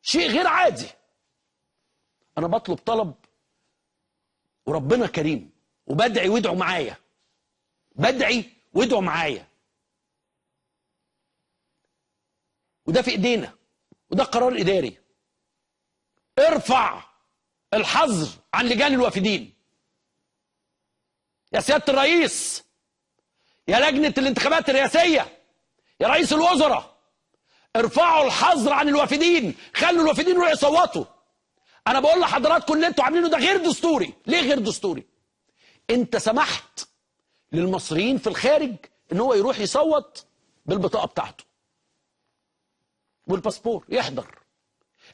شيء غير عادي. انا بطلب طلب وربنا كريم وبدعي وادعوا معايا، بدعي وادعوا معايا، وده في ايدينا وده قرار اداري. ارفع الحظر عن لجان الوافدين يا سيادة الرئيس، يا لجنة الانتخابات الرئاسية، يا رئيس الوزراء. ارفعوا الحظر عن الوافدين، خلوا الوافدين يروحوا يصوتوا. انا بقول لحضراتكم اللي انتوا عاملينه ده غير دستوري. ليه غير دستوري؟ انت سمحت للمصريين في الخارج ان هو يروح يصوت بالبطاقة بتاعته والباسبور يحضر.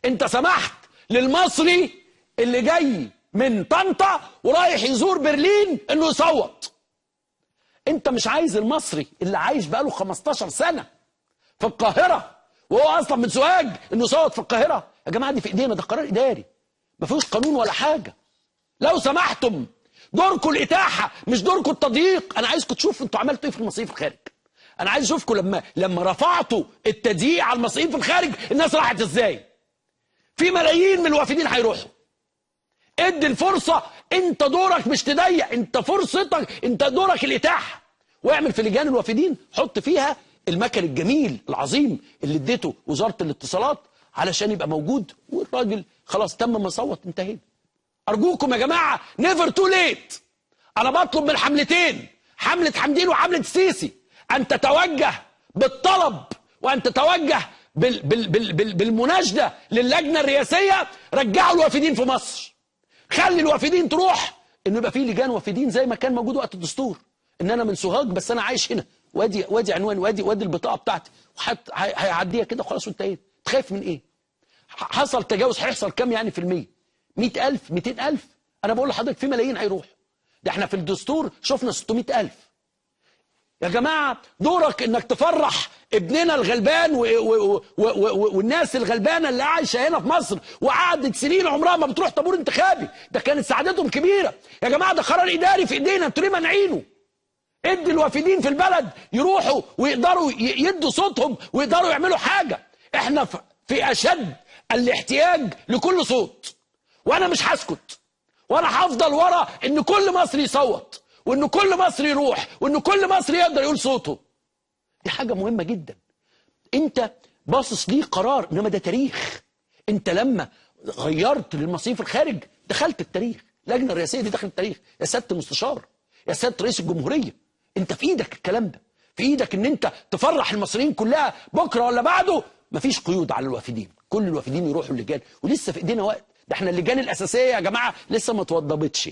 انت سمحت للمصري اللي جاي من طنطا ورايح يزور برلين انه يصوت. انت مش عايز المصري اللي عايش بقاله 15 سنة في القاهرة وهو اصلا من سوهاج انه يصوت في القاهرة. يا جماعة دي في ايدينا، ده قرار اداري ما فيهوش قانون ولا حاجة. لو سمحتم دوركم الاتاحة مش دوركم التضييق. انا عايزكم تشوفوا انتوا عملتوا ايه في المصريين في الخارج. انا عايز اشوفكم لما رفعتوا التضييق على المصريين في الخارج الناس راحت ازاي. في ملايين من الوافدين هيروحوا. ادي الفرصة، انت دورك مش تضيق، انت فرصتك، انت دورك الاتاحة. واعمل في لجان الوافدين حط فيها المكن الجميل العظيم اللي اديته وزارة الاتصالات علشان يبقى موجود، والراجل خلاص تم ما صوت انتهينا. ارجوكم يا جماعة نيفر تو ليت. انا بطلب من حملتين، حملة حمدين وحملة السيسي، ان تتوجه بالطلب وان تتوجه بالمناشدة للجنة الرئاسية. رجعوا الوافدين في مصر، خلي الوافدين تروح، انه يبقى في لجان وافدين زي ما كان موجود وقت الدستور. ان انا من سوهاج بس انا عايش هنا، وادي عنوان، وادي البطاقه بتاعتي، هيعديها كده خلاص وانتهيت. تخاف من ايه؟ حصل تجاوز هيحصل كام يعني في المية؟ 100,000 200,000؟ انا بقول لحضرتك في ملايين هيروح. ده احنا في الدستور شفنا 600,000. يا جماعه دورك انك تفرح ابننا الغلبان والناس الغلبانه اللي عايشه هنا في مصر وقعدت سنين عمرها ما بتروح طابور انتخابي. ده كانت سعادتهم كبيره. يا جماعه ده قرار اداري في ايدينا، انتوا ليه مانعينه؟ ادي الوافدين في البلد يروحوا ويقدروا يدوا صوتهم ويقدروا يعملوا حاجه. احنا في اشد الاحتياج لكل صوت، وانا مش هسكت، وانا هفضل ورا ان كل مصري يصوت، وان كل مصري يروح، وان كل مصري يقدر يقول صوته. دي حاجه مهمه جدا. انت باصص ليه قرار، انما ده تاريخ. انت لما غيرت للمصريين في الخارج دخلت التاريخ. اللجنه الرئاسيه دي دخلت التاريخ. يا سياده المستشار، يا سياده رئيس الجمهوريه، انت في ايدك الكلام ده، في ايدك ان انت تفرح المصريين كلها بكره ولا بعده. مفيش قيود على الوافدين، كل الوافدين يروحوا اللجان، ولسه في ايدينا وقت. ده احنا اللجان الاساسيه يا جماعه لسه ما اتوضبتش.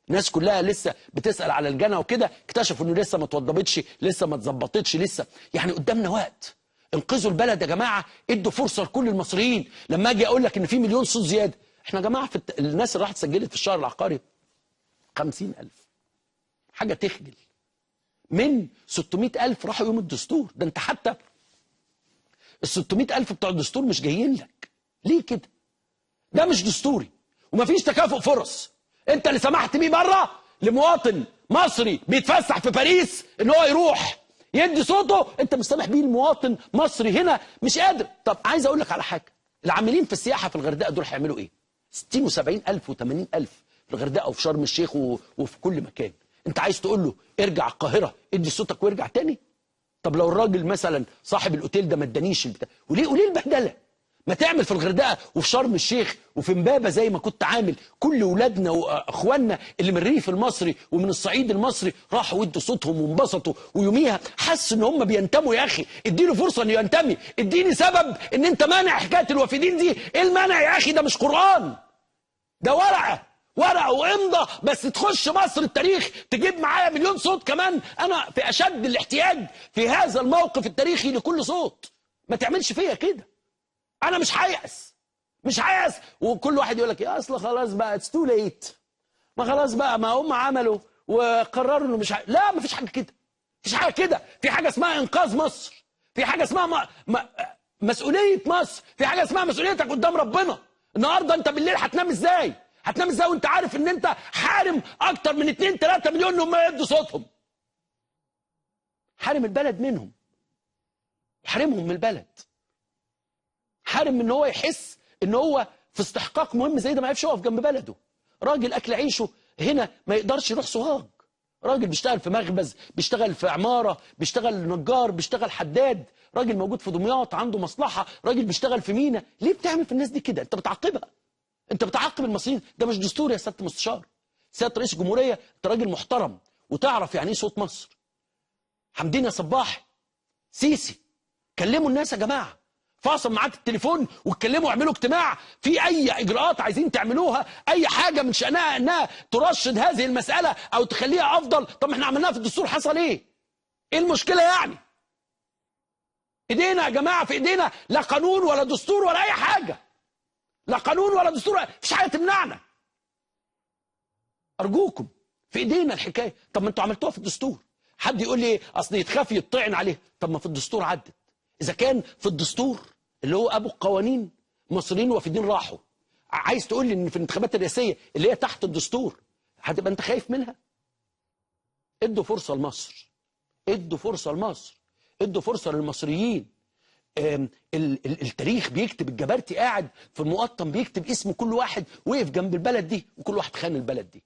الناس كلها لسه بتسال على الجنة وكده، اكتشفوا انه لسه ما اتوضبتش، لسه ما اتظبطتش، لسه يعني قدامنا وقت. انقذوا البلد يا جماعه، ادوا فرصه لكل المصريين. لما اجي اقول لك ان في مليون صوت زياده، احنا يا جماعه في الناس اللي راحت سجلت في الشهر العقاري 50,000، حاجه تخجل. من 600,000 راحوا يوم الدستور. ده انت حتى ال 600,000 بتوع الدستور مش جايين لك. ليه كده؟ ده مش دستوري ومفيش تكافؤ فرص. انت اللي سمحت بيه بره لمواطن مصري بيتفسح في باريس ان هو يروح يدي صوته، انت مش سامح بيه لمواطن مصري هنا مش قادر. طب عايز اقول لك على حاجه، العاملين في السياحه في الغردقه دول هيعملوا ايه؟ 60 و70,000 و80,000 في الغردقه وفي شرم الشيخ وفي كل مكان. انت عايز تقول له ارجع القاهره ادي صوتك وارجع تاني؟ طب لو الراجل مثلا صاحب الاوتيل ده ما ادانيش البتاع، وليه البهدله؟ ما تعمل في الغردقه وفي شرم الشيخ وفي امبابه زي ما كنت عامل. كل ولادنا واخواننا اللي من الريف المصري ومن الصعيد المصري راحوا وادوا صوتهم وانبسطوا، ويوميها حسوا ان هم بينتموا. يا اخي اديله فرصه انه ينتمي، اديني سبب ان انت مانع حكايه الوافدين دي. ايه المانع يا اخي؟ ده مش قران، ده ورقه وامضى بس. تخش مصر التاريخ تجيب معايا مليون صوت كمان. انا في اشد الاحتياج في هذا الموقف التاريخي لكل صوت. ما تعملش فيا كده. انا مش هيأس، مش هيأس. وكل واحد يقول لك يا اصل خلاص بقى اتس تو ليت، ما خلاص بقى ما هم عملوا وقرروا انه مش لا، ما فيش حاجه كده، مفيش حاجه كده. في حاجه اسمها انقاذ مصر، في حاجه اسمها مسؤوليه مصر، في حاجه اسمها مسؤوليتك قدام ربنا. النهارده انت بالليل هتنام ازاي؟ هتنام ازاي وانت عارف ان انت حارم اكتر من 2-3 مليون ان هم يدوا صوتهم؟ حارم البلد منهم، حارمهم من البلد، حارم ان هو يحس ان هو في استحقاق مهم زي ده ما يعرفش يقف جنب بلده. راجل اكل عيشه هنا ما يقدرش يروح سوهاج، راجل بيشتغل في مخبز، بيشتغل في عماره، بيشتغل نجار، بيشتغل حداد، راجل موجود في دمياط عنده مصلحه، راجل بيشتغل في مينا. ليه بتعمل في الناس دي كده؟ انت بتعاقبها، انت بتعاقب المصريين. ده مش دستور يا سياده المستشار. سياده رئيس الجمهوريه انت راجل محترم وتعرف يعني ايه صوت مصر. حمدين يا صباح، سيسي، كلموا الناس يا جماعه، فاصل معاك التليفون واتكلموا، اعملوا اجتماع في اي اجراءات عايزين تعملوها، اي حاجه من شانها انها ترشد هذه المساله او تخليها افضل. طب ما احنا عملناها في الدستور، حصل ايه؟ ايه المشكله يعني؟ ايدينا يا جماعه، في ايدينا لا قانون ولا دستور ولا اي حاجه، لا قانون ولا دستور، مفيش حاجه تمنعنا. ارجوكم في ايدينا الحكايه. طب ما انتوا عملتوها في الدستور. حد يقول لي اصل يتخاف يطعن عليه، طب ما في الدستور عدت. اذا كان في الدستور اللي هو ابو القوانين مصريين وافدين راحوا، عايز تقول لي ان في الانتخابات الرئاسيه اللي هي تحت الدستور هتبقى انت خايف منها؟ ادوا فرصه لمصر، ادوا فرصه لمصر، ادوا فرصه للمصريين. التاريخ بيكتب، الجبرتي قاعد في المقطم بيكتب اسم كل واحد وقف جنب البلد دي، وكل واحد خان البلد دي.